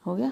हो गया।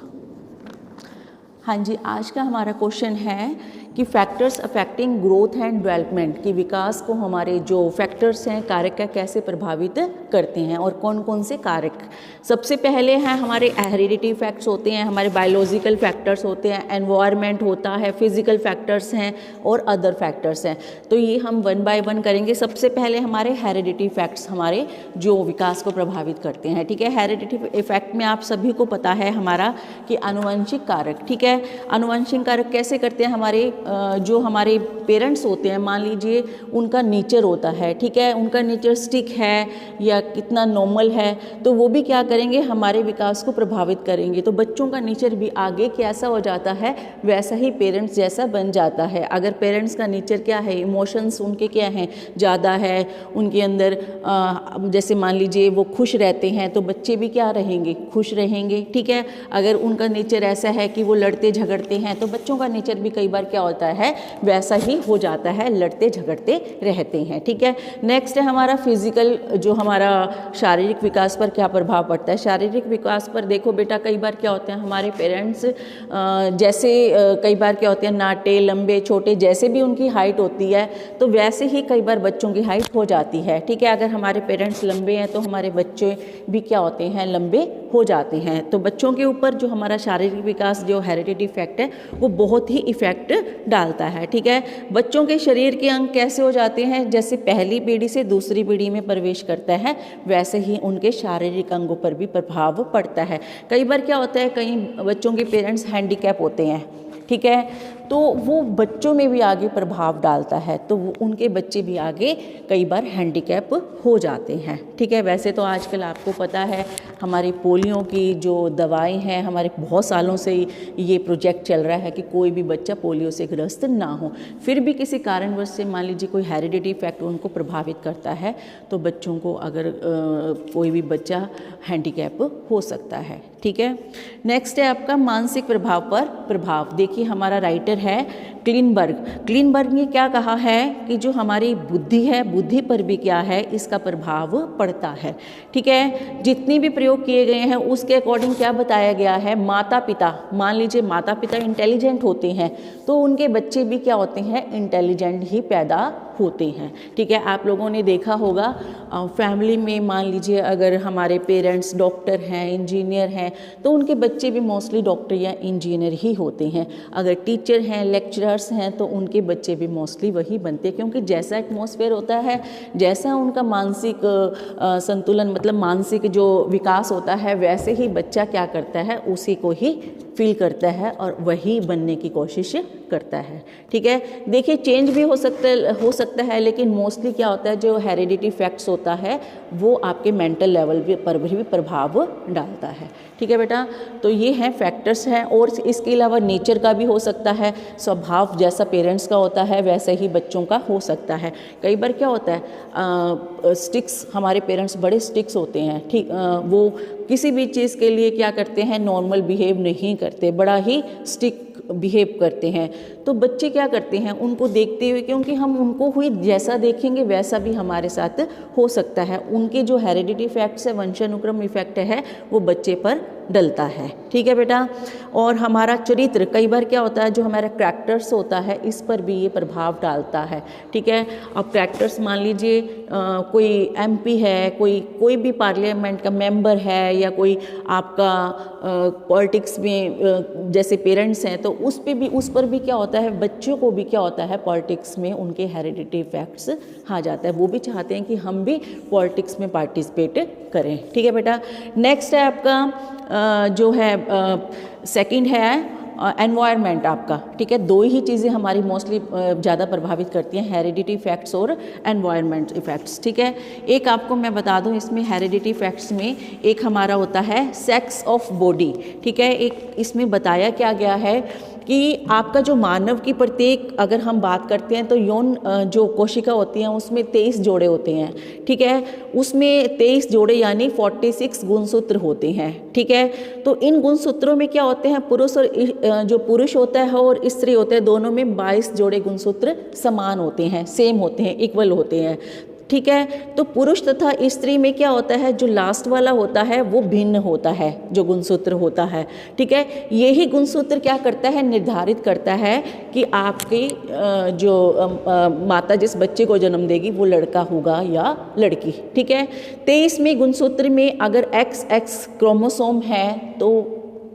हाँ जी, आज का हमारा क्वेश्चन है कि factors affecting growth and development, कि विकास को हमारे जो फैक्टर्स हैं, कारक है, कैसे प्रभावित करते हैं और कौन कौन से कारक। सबसे पहले हैं हमारे हेरिडिटी फैक्ट्स होते हैं, हमारे बायोलॉजिकल फैक्टर्स होते हैं, एनवायरनमेंट होता है, फिजिकल फैक्टर्स हैं और अदर फैक्टर्स हैं। तो ये हम वन बाय वन करेंगे। सबसे पहले हमारे हेरिडिटी फैक्ट्स हमारे जो विकास को प्रभावित करते हैं। ठीक है, हेरिडिटी इफेक्ट में आप सभी को पता है हमारा कि आनुवंशिक कारक। ठीक है, आनुवंशिक कारक कैसे करते हैं, हमारे जो हमारे पेरेंट्स होते हैं, मान लीजिए उनका नेचर होता है, ठीक है, उनका नेचर स्टिक है या कितना नॉर्मल है, तो वो भी क्या करेंगे, हमारे विकास को प्रभावित करेंगे। तो बच्चों का नेचर भी आगे कैसा हो जाता है, वैसा ही पेरेंट्स जैसा बन जाता है। अगर पेरेंट्स का नेचर क्या है, इमोशंस उनके क्या हैं, ज़्यादा है उनके अंदर, जैसे मान लीजिए वो खुश रहते हैं तो बच्चे भी क्या रहेंगे, खुश रहेंगे। ठीक है, अगर उनका नेचर ऐसा है कि वो लड़ते झगड़ते हैं तो बच्चों का नेचर भी कई बार क्या होता है, वैसा ही हो जाता है, लड़ते झगड़ते रहते हैं। ठीक है, नेक्स्ट है हमारा फिजिकल, जो हमारा शारीरिक विकास पर क्या प्रभाव पड़ता है। शारीरिक विकास पर देखो बेटा, कई बार क्या होते हैं हमारे पेरेंट्स, जैसे कई बार क्या होते हैं, नाटे लंबे छोटे, जैसे भी उनकी हाइट होती है तो वैसे ही कई बार बच्चों की हाइट हो जाती है। ठीक है, अगर हमारे पेरेंट्स लंबे हैं तो हमारे बच्चे भी क्या होते हैं, लंबे हो जाते हैं। तो बच्चों के ऊपर जो हमारा शारीरिक विकास, जो हेरिडिटी इफेक्ट है, वो बहुत ही इफेक्ट डालता है। ठीक है, बच्चों के शरीर के अंग कैसे हो जाते हैं, जैसे पहली पीढ़ी से दूसरी पीढ़ी में प्रवेश करता है वैसे ही उनके शारीरिक अंगों पर भी प्रभाव पड़ता है। कई बार क्या होता है, कई बच्चों के पेरेंट्स हैंडीकैप होते हैं, ठीक है, तो वो बच्चों में भी आगे प्रभाव डालता है, तो वो उनके बच्चे भी आगे कई बार हैंडीकैप हो जाते हैं। ठीक है, वैसे तो आजकल आपको पता है हमारी पोलियो की जो दवाएं हैं, हमारे बहुत सालों से ये प्रोजेक्ट चल रहा है कि कोई भी बच्चा पोलियो से ग्रस्त ना हो। फिर भी किसी कारणवश से मान लीजिए कोई हेरिडिटी इफेक्ट उनको प्रभावित करता है तो बच्चों को अगर कोई भी बच्चा हैंडीकैप हो सकता है। ठीक है, नेक्स्ट है आपका मानसिक प्रभाव पर प्रभाव। देखिए हमारा राइटर है क्लीनबर्ग ने क्या कहा है कि जो हमारी बुद्धि है, बुद्धि पर भी क्या है, इसका प्रभाव पड़ता है। ठीक है, जितने भी प्रयोग किए गए हैं उसके अकॉर्डिंग क्या बताया गया है, माता पिता, मान लीजिए माता पिता इंटेलिजेंट होते हैं तो उनके बच्चे भी क्या होते हैं, इंटेलिजेंट ही पैदा होते हैं। ठीक है, आप लोगों ने देखा होगा फैमिली में, मान लीजिए अगर हमारे पेरेंट्स डॉक्टर हैं, इंजीनियर हैं, तो उनके बच्चे भी मोस्टली डॉक्टर या इंजीनियर ही होते हैं। अगर टीचर हैं, लेक्चरर्स हैं, तो उनके बच्चे भी मोस्टली वही बनते हैं, क्योंकि जैसा एटमॉस्फेयर होता है, जैसा उनका मानसिक संतुलन, मतलब मानसिक जो विकास होता है, वैसे ही बच्चा क्या करता है, उसी को ही फील करता है और वही बनने की कोशिश करता है। ठीक है, देखिए चेंज भी हो सकता है, लेकिन मोस्टली क्या होता है, जो हेरिडिटी फैक्ट्स होता है वो आपके मेंटल लेवल पर भी प्रभाव डालता है। ठीक है बेटा, तो ये हैं फैक्टर्स हैं, और इसके अलावा नेचर का भी हो सकता है, स्वभाव जैसा पेरेंट्स का होता है वैसे ही बच्चों का हो सकता है। कई बार क्या होता है, स्टिक्स, हमारे पेरेंट्स बड़े स्टिक्स होते हैं, ठीक, वो किसी भी चीज़ के लिए क्या करते हैं, नॉर्मल बिहेव नहीं करते, बड़ा ही स्टिक बिहेव करते हैं। तो बच्चे क्या करते हैं, उनको देखते हुए, क्योंकि हम उनको हुई जैसा देखेंगे वैसा भी हमारे साथ हो सकता है, उनके जो हेरिडिटी इफेक्ट्स है, वंशानुक्रम इफेक्ट है, वो बच्चे पर डलता है। ठीक है बेटा, और हमारा चरित्र, कई बार क्या होता है, जो हमारा कैरेक्टर्स होता है, इस पर भी ये प्रभाव डालता है। ठीक है, अब कैरेक्टर्स मान लीजिए कोई एमपी है, कोई भी पार्लियामेंट का मेंबर है, या कोई आपका पॉलिटिक्स में जैसे पेरेंट्स हैं, तो उस पर भी क्या होता है, बच्चों को भी क्या होता है, पॉलिटिक्स में उनके हेरिडिटी इफेक्ट्स आ जाता है, वो भी चाहते हैं कि हम भी पॉलिटिक्स में पार्टिसिपेट करें। ठीक है बेटा, नेक्स्ट है आपका जो है सेकंड है एनवायरनमेंट आपका। ठीक है, दो ही चीज़ें हमारी मोस्टली ज़्यादा प्रभावित करती हैं, हेरिडिटी इफेक्ट्स और एनवायरनमेंट इफेक्ट्स। ठीक है, एक आपको मैं बता दूं, इसमें हेरिडिटी इफेक्ट्स में एक हमारा होता है सेक्स ऑफ बॉडी। ठीक है, एक इसमें बताया क्या गया है कि आपका जो मानव की प्रत्येक, अगर हम बात करते हैं तो यौन जो कोशिका होती हैं उसमें 23 जोड़े होते हैं। ठीक है, उसमें 23 जोड़े यानी 46 गुणसूत्र होते हैं। ठीक है, तो इन गुणसूत्रों में क्या होते हैं, पुरुष और जो पुरुष होता है और स्त्री होते हैं, दोनों में 22 जोड़े गुणसूत्र समान होते हैं, सेम होते हैं, इक्वल होते हैं। ठीक है। तो पुरुष तथा स्त्री में क्या होता है, जो लास्ट वाला होता है वो भिन्न होता है, जो गुणसूत्र होता है, ठीक है। यही गुणसूत्र क्या करता है, निर्धारित करता है कि आपकी जो माता जिस बच्चे को जन्म देगी वो लड़का होगा या लड़की, ठीक है। 23वें गुणसूत्र में अगर XX क्रोमोसोम है तो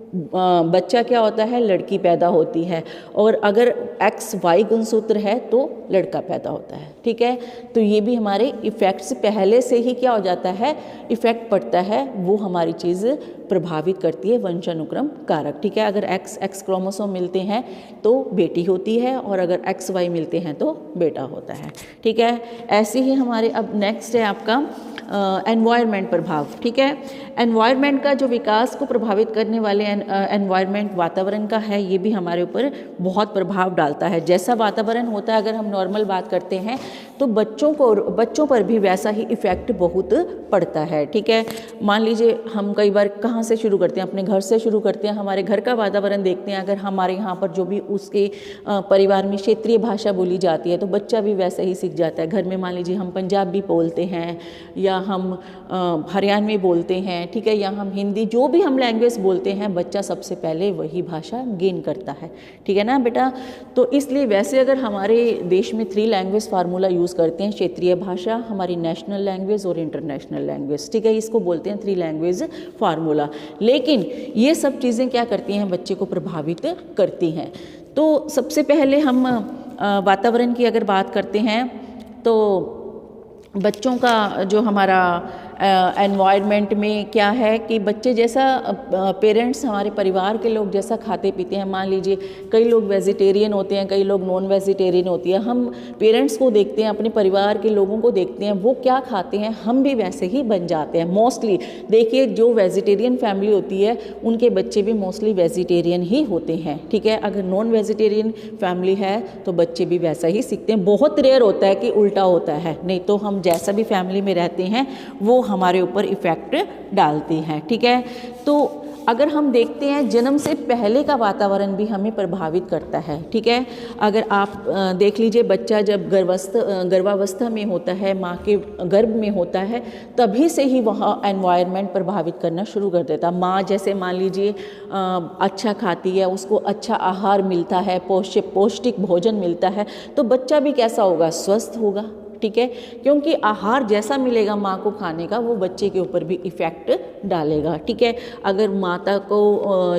बच्चा क्या होता है, लड़की पैदा होती है, और अगर XY गुणसूत्र है तो लड़का पैदा होता है, ठीक है। तो ये भी हमारे इफ़ेक्ट्स पहले से ही क्या हो जाता है, इफ़ेक्ट पड़ता है, वो हमारी चीज़ प्रभावित करती है, वंशानुक्रम कारक, ठीक है। अगर XX क्रोमोसोम मिलते हैं तो बेटी होती है, और अगर XY मिलते हैं तो बेटा होता है, ठीक है। ऐसे ही हमारे अब नेक्स्ट है आपका एनवायरनमेंट प्रभाव, ठीक है। एनवायरनमेंट का जो विकास को प्रभावित करने वाले एनवायरनमेंट वातावरण का है, ये भी हमारे ऊपर बहुत प्रभाव डालता है। जैसा वातावरण होता है, अगर हम नॉर्मल बात करते हैं तो बच्चों पर भी वैसा ही इफ़ेक्ट बहुत पड़ता है, ठीक है। मान लीजिए हम कई बार कहाँ से शुरू करते हैं, अपने घर से शुरू करते हैं, हमारे घर का वातावरण देखते हैं। अगर हमारे यहाँ पर जो भी उसके परिवार में क्षेत्रीय भाषा बोली जाती है तो बच्चा भी वैसे ही सीख जाता है। घर में मान लीजिए हम पंजाबी बोलते हैं या हम हरियाणवी बोलते हैं, ठीक है, या हम हिंदी, जो भी हम लैंग्वेज बोलते हैं, बच्चा सबसे पहले वही भाषा गेन करता है, ठीक है ना बेटा। तो इसलिए वैसे अगर हमारे देश में 3 लैंग्वेज फार्मूला यूज़ करते हैं, क्षेत्रीय भाषा, हमारी नेशनल लैंग्वेज और इंटरनेशनल लैंग्वेज, ठीक है, इसको बोलते हैं 3 लैंग्वेज फार्मूला। लेकिन ये सब चीज़ें क्या करती हैं, बच्चे को प्रभावित करती हैं। तो सबसे पहले हम वातावरण की अगर बात करते हैं तो बच्चों का जो हमारा एनवायरनमेंट में क्या है कि बच्चे जैसा पेरेंट्स, हमारे परिवार के लोग जैसा खाते पीते हैं, मान लीजिए कई लोग वेजिटेरियन होते हैं, कई लोग नॉन वेजिटेरियन होती है, हम पेरेंट्स को देखते हैं, अपने परिवार के लोगों को देखते हैं, वो क्या खाते हैं, हम भी वैसे ही बन जाते हैं। मोस्टली देखिए जो वेजिटेरियन फैमिली होती है उनके बच्चे भी मोस्टली वेजिटेरियन ही होते हैं, ठीक है। अगर नॉन वेजिटेरियन फैमिली है तो बच्चे भी वैसा ही सीखते हैं। बहुत रेयर होता है कि उल्टा होता है, नहीं तो हम जैसा भी फैमिली में रहते हैं वो हमारे ऊपर इफ़ेक्ट डालती हैं, ठीक है। तो अगर हम देखते हैं जन्म से पहले का वातावरण भी हमें प्रभावित करता है, ठीक है। अगर आप देख लीजिए बच्चा जब गर्भावस्था में होता है, माँ के गर्भ में होता है, तभी से ही वहाँ एनवायरनमेंट प्रभावित करना शुरू कर देता। माँ जैसे मान लीजिए अच्छा खाती है, उसको अच्छा आहार मिलता है, पौष्टिक भोजन मिलता है, तो बच्चा भी कैसा होगा, स्वस्थ होगा, ठीक है। क्योंकि आहार जैसा मिलेगा माँ को खाने का, वो बच्चे के ऊपर भी इफ़ेक्ट डालेगा, ठीक है। अगर माता को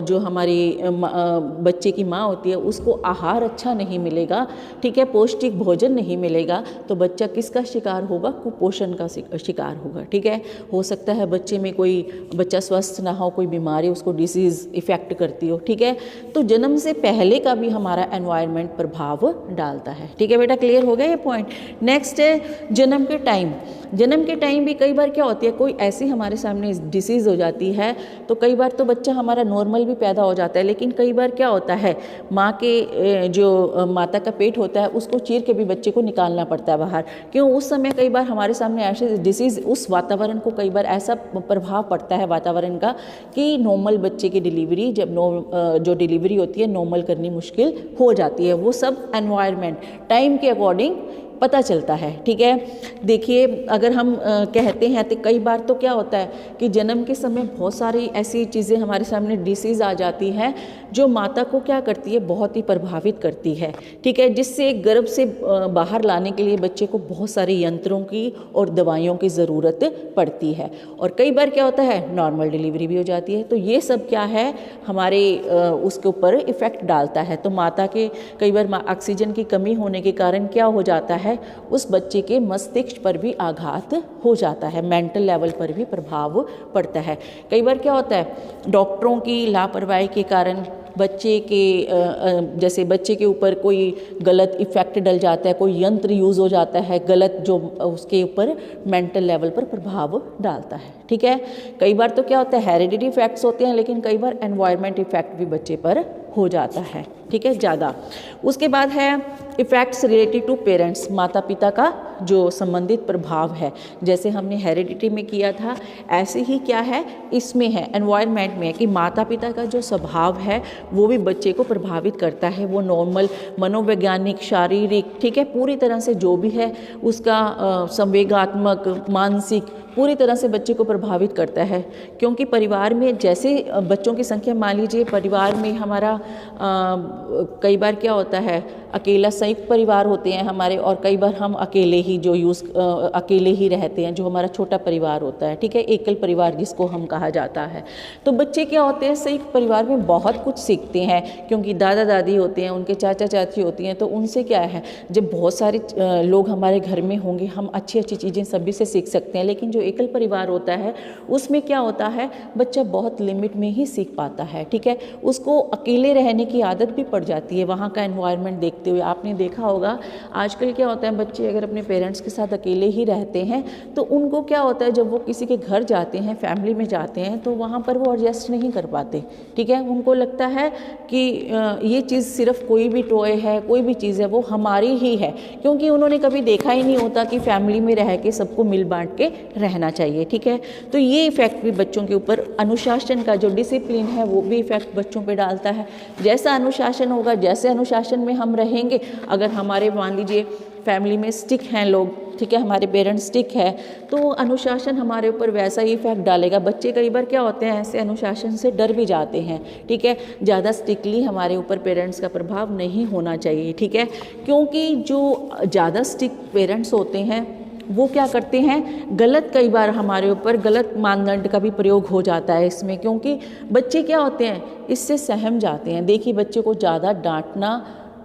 जो हमारी बच्चे की माँ होती है उसको आहार अच्छा नहीं मिलेगा, ठीक है, पौष्टिक भोजन नहीं मिलेगा, तो बच्चा किसका शिकार होगा, कुपोषण का शिकार होगा, ठीक है। हो सकता है बच्चे में कोई बच्चा स्वस्थ ना हो, कोई बीमारी उसको डिसीज़ इफ़ेक्ट करती हो, ठीक है। तो जन्म से पहले का भी हमारा एनवायरनमेंट प्रभाव डालता है, ठीक है बेटा। क्लियर हो गया ये पॉइंट। नेक्स्ट जन्म के टाइम भी कई बार क्या होती है, कोई ऐसी हमारे सामने डिसीज़ हो जाती है तो कई बार तो बच्चा हमारा नॉर्मल भी पैदा हो जाता है, लेकिन कई बार क्या होता है, माँ के जो माता का पेट होता है उसको चीर के भी बच्चे को निकालना पड़ता है बाहर। क्यों, उस समय कई बार हमारे सामने ऐसे डिसीज़, उस वातावरण को कई बार ऐसा प्रभाव पड़ता है वातावरण का कि नॉर्मल बच्चे की डिलीवरी, जब जो डिलीवरी होती है नॉर्मल करनी मुश्किल हो जाती है। वो सब एनवायरनमेंट टाइम के अकॉर्डिंग पता चलता है, ठीक है। देखिए अगर हम कहते हैं तो कई बार तो क्या होता है कि जन्म के समय बहुत सारी ऐसी चीज़ें हमारे सामने डिसीज़ आ जाती हैं जो माता को क्या करती है, बहुत ही प्रभावित करती है, ठीक है। जिससे गर्भ से बाहर लाने के लिए बच्चे को बहुत सारे यंत्रों की और दवाइयों की ज़रूरत पड़ती है, और कई बार क्या होता है नॉर्मल डिलीवरी भी हो जाती है। तो ये सब क्या है, हमारे उसके ऊपर इफ़ेक्ट डालता है। तो माता के कई बार ऑक्सीजन की कमी होने के कारण क्या हो जाता है, उस बच्चे के मस्तिष्क पर भी आघात हो जाता है, मेंटल लेवल पर भी प्रभाव पड़ता है। कई बार क्या होता है, डॉक्टरों की लापरवाही के कारण बच्चे के जैसे बच्चे के ऊपर कोई गलत इफ़ेक्ट डल जाता है, कोई यंत्र यूज़ हो जाता है गलत, जो उसके ऊपर मेंटल लेवल पर प्रभाव डालता है, ठीक है। कई बार तो क्या होता है, हेरिडिटी इफेक्ट्स होते हैं, लेकिन कई बार एनवायरनमेंट इफेक्ट भी बच्चे पर हो जाता है, ठीक है, ज़्यादा। उसके बाद है इफ़ेक्ट्स रिलेटेड टू पेरेंट्स, माता पिता का जो संबंधित प्रभाव है। जैसे हमने हेरिडिटी में किया था, ऐसे ही क्या है इसमें है एनवायरनमेंट में, कि माता पिता का जो स्वभाव है वो भी बच्चे को प्रभावित करता है। वो नॉर्मल मनोवैज्ञानिक, शारीरिक, ठीक है, पूरी तरह से जो भी है उसका संवेगात्मक, मानसिक, पूरी तरह से बच्चे को प्रभावित करता है। क्योंकि परिवार में जैसे बच्चों की संख्या, मान लीजिए परिवार में हमारा कई बार क्या होता है, अकेला संयुक्त परिवार होते हैं हमारे, और कई बार हम अकेले ही अकेले ही रहते हैं, जो हमारा छोटा परिवार होता है, ठीक है, एकल परिवार जिसको हम कहा जाता है। तो बच्चे क्या होते हैं, संयुक्त परिवार में बहुत कुछ सीखते हैं, क्योंकि दादा दादी होते हैं, उनके चाचा चाची होती हैं, तो उनसे क्या है, जब बहुत सारे लोग हमारे घर में होंगे, हम अच्छी अच्छी चीज़ें सभी से सीख सकते हैं। लेकिन जो एकल परिवार होता है उसमें क्या होता है, बच्चा बहुत लिमिट में ही सीख पाता है, ठीक है, उसको अकेले रहने की आदत भी पड़ जाती है। वहाँ का एनवायरनमेंट देखते हुए आपने देखा होगा आजकल क्या होता है, बच्चे अगर अपने पेरेंट्स के साथ अकेले ही रहते हैं तो उनको क्या होता है, जब वो किसी के घर जाते हैं, फैमिली में जाते हैं, तो वहाँ पर वो एडजस्ट नहीं कर पाते, ठीक है, उनको लगता है कि ये चीज़ सिर्फ कोई भी टॉय है, कोई भी चीज़ है वो हमारी ही है, क्योंकि उन्होंने कभी देखा ही नहीं होता कि फैमिली में रह के सबको मिल बांट के रहना चाहिए, ठीक है। तो ये इफेक्ट भी बच्चों के ऊपर, अनुशासन का जो डिसिप्लिन है वो भी इफेक्ट बच्चों पे डालता है। जैसा अनुशासन होगा, जैसे अनुशासन में हम रहेंगे, अगर हमारे मान लीजिए फैमिली में स्टिक हैं लोग, ठीक है, हमारे पेरेंट्स स्टिक है, तो अनुशासन हमारे ऊपर वैसा ही इफेक्ट डालेगा। बच्चे कई बार क्या होते हैं, ऐसे अनुशासन से डर भी जाते हैं, ठीक है, ज़्यादा स्ट्रिक्टली हमारे ऊपर पेरेंट्स का प्रभाव नहीं होना चाहिए, ठीक है, क्योंकि जो ज़्यादा स्ट्रिक्ट पेरेंट्स होते हैं वो क्या करते हैं, गलत, कई बार हमारे ऊपर गलत मानदंड का भी प्रयोग हो जाता है इसमें, क्योंकि बच्चे क्या होते हैं, इससे सहम जाते हैं। देखिए, बच्चे को ज़्यादा डांटना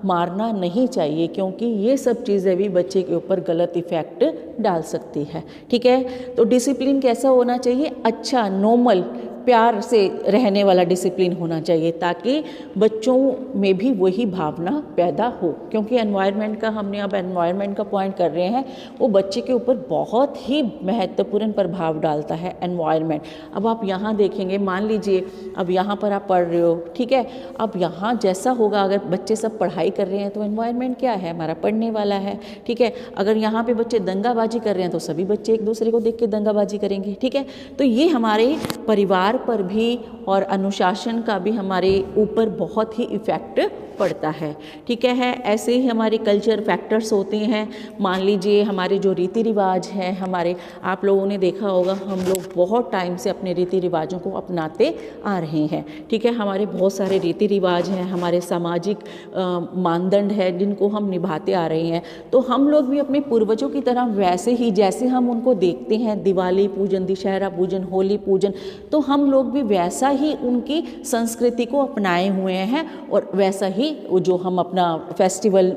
मारना नहीं चाहिए, क्योंकि ये सब चीज़ें भी बच्चे के ऊपर गलत इफ़ेक्ट डाल सकती है, ठीक है। तो डिसिप्लिन कैसा होना चाहिए, अच्छा, नॉर्मल, प्यार से रहने वाला डिसिप्लिन होना चाहिए, ताकि बच्चों में भी वही भावना पैदा हो। क्योंकि एनवायरनमेंट का, हमने अब एनवायरनमेंट का पॉइंट कर रहे हैं, वो बच्चे के ऊपर बहुत ही महत्वपूर्ण प्रभाव डालता है एनवायरनमेंट। अब आप यहाँ देखेंगे, मान लीजिए अब यहाँ पर आप पढ़ रहे हो, ठीक है, अब यहाँ जैसा होगा, अगर बच्चे सब पढ़ाई कर रहे हैं तो एनवायरनमेंट क्या है, हमारा पढ़ने वाला है, ठीक है। अगर यहाँ पे बच्चे दंगाबाजी कर रहे हैं तो सभी बच्चे एक दूसरे को देख के दंगाबाजी करेंगे, ठीक है। तो ये हमारे परिवार पर भी और अनुशासन का भी हमारे ऊपर बहुत ही इफ़ेक्ट पड़ता है, ठीक है। ऐसे ही हमारे कल्चर फैक्टर्स होते हैं। मान लीजिए हमारे जो रीति रिवाज हैं, हमारे, आप लोगों ने देखा होगा, हम लोग बहुत टाइम से अपने रीति रिवाजों को अपनाते आ रहे हैं, ठीक है। हमारे बहुत सारे रीति रिवाज हैं, हमारे सामाजिक मानदंड है जिनको हम निभाते आ रहे हैं। तो हम लोग भी अपने पूर्वजों की तरह वैसे ही, जैसे हम उनको देखते हैं, दिवाली पूजन, दशहरा पूजन, होली पूजन, तो हम लोग भी वैसा ही उनकी संस्कृति को अपनाए हुए हैं, और वैसा ही वो जो हम अपना फेस्टिवल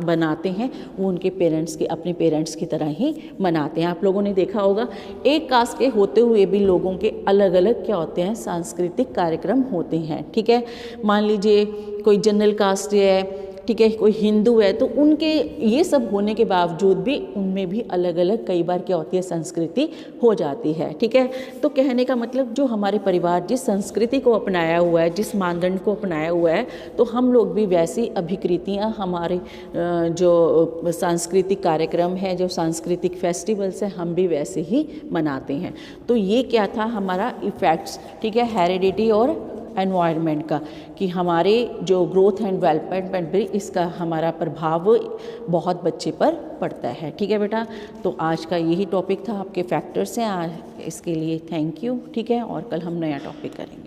बनाते हैं वो उनके पेरेंट्स के, अपने पेरेंट्स की तरह ही मनाते हैं। आप लोगों ने देखा होगा, एक कास्ट के होते हुए भी लोगों के अलग अलग क्या होते हैं, सांस्कृतिक कार्यक्रम होते हैं, ठीक है। मान लीजिए कोई जनरल कास्ट है, ठीक है, कोई हिंदू है, तो उनके ये सब होने के बावजूद भी उनमें भी अलग अलग कई बार क्या होती है, संस्कृति हो जाती है, ठीक है। तो कहने का मतलब, जो हमारे परिवार जिस संस्कृति को अपनाया हुआ है, जिस मानदंड को अपनाया हुआ है, तो हम लोग भी वैसी अभिकृतियाँ, हमारे जो सांस्कृतिक कार्यक्रम है, जो सांस्कृतिक फेस्टिवल्स हैं, हम भी वैसे ही मनाते हैं। तो ये क्या था हमारा इफ़ेक्ट्स, ठीक है, हेरिडिटी और एनवायरनमेंट का, कि हमारे जो ग्रोथ एंड डेवलपमेंट भी, इसका हमारा प्रभाव बहुत बच्चे पर पड़ता है, ठीक है बेटा। तो आज का यही टॉपिक था, आपके फैक्टर्स हैं आज, इसके लिए थैंक यू, ठीक है, और कल हम नया टॉपिक करेंगे।